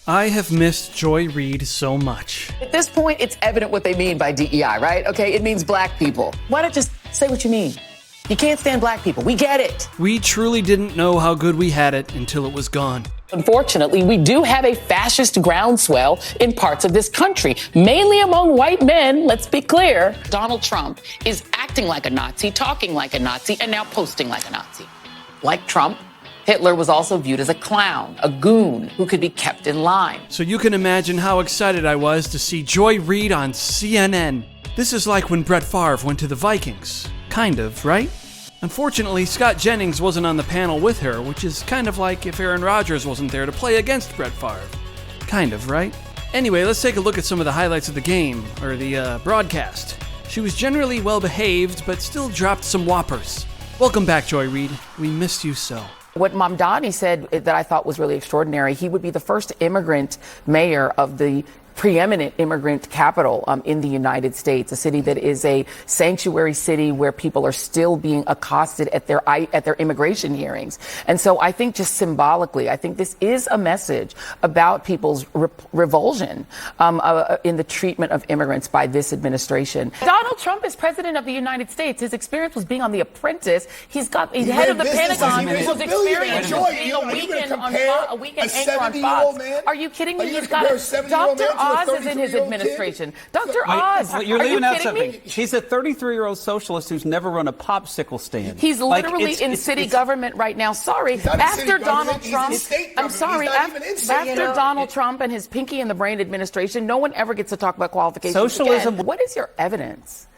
I have missed Joy Reid so much. At this point, it's evident what they mean by DEI, right? Okay, it means black people. Why not just say what you mean? You can't stand black people. We get it. We truly didn't know how good we had it until it was gone. Unfortunately, we do have a fascist groundswell in parts of this country, mainly among white men, let's be clear. Donald Trump is acting like a Nazi, talking like a Nazi, and now posting like a Nazi. Like Trump, Hitler was also viewed as a clown, a goon who could be kept in line. So you can imagine how excited I was to see Joy Reid on CNN. This is like when Brett Favre went to the Vikings. Kind of, right? Unfortunately, Scott Jennings wasn't on the panel with her, which is kind of like if Aaron Rodgers wasn't there to play against Brett Favre. Kind of, right? Anyway, let's take a look at some of the highlights of the game, or the broadcast. She was generally well behaved, but still dropped some whoppers. Welcome back, Joy Reid. We missed you so. What Mamdani said that I thought was really extraordinary, he would be the first immigrant mayor of the preeminent immigrant capital in the United States, a city that is a sanctuary city where people are still being accosted at their immigration hearings. And so I think just symbolically, I think this is a message about people's revulsion in the treatment of immigrants by this administration. Donald Trump is president of the United States. His experience was being on The Apprentice. He's head of the Pentagon, whose experience was being a weekend anchor on Fox. Are you kidding me? He's got Dr. Oz is in his administration. Dr. Oz, you're leaving out something. Me? He's a 33-year-old socialist who's never run a popsicle stand. He's literally in city government right now. Sorry, after Donald Trump, I'm sorry, after Donald Trump and his Pinky and the Brain administration, no one ever gets to talk about qualifications Socialism. Again. What is your evidence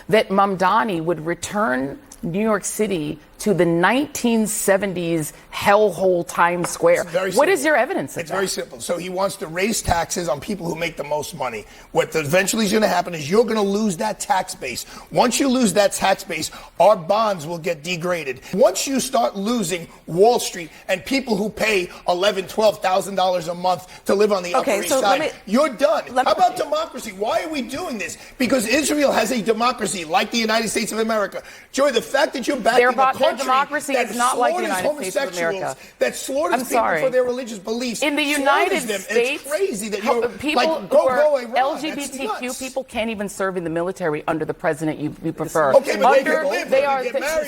that Mamdani would return New York City to the 1970s hellhole Times Square? What is your evidence of that? It's very simple. So he wants to raise taxes on people who make the most money. What eventually is going to happen is you're going to lose that tax base. Once you lose that tax base, our bonds will get degraded. Once you start losing Wall Street and people who pay $11,000, $12,000 a month to live on the Upper East Side, you're done. How about democracy? Why are we doing this? Because Israel has a democracy like the United States of America. Joy, the fact that you're backing a democracy is not like the United States of America. That slaughters people for their religious beliefs. In the United States, it's crazy that you're people like, who are LGBTQ people can't even serve in the military under the president you prefer. Okay, but they are.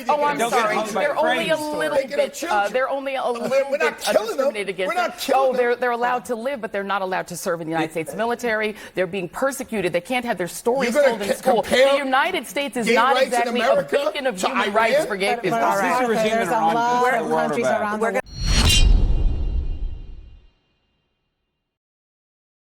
Oh, I'm sorry. They're only a little bit. They're only a little bit discriminated against. Oh, they're allowed to live, but they're not allowed to serve in the United States military. They're being persecuted. They can't have their stories told in school. The United States is not exactly a beacon of human rights for gay people. Is this a regime in Iran? Countries around the world.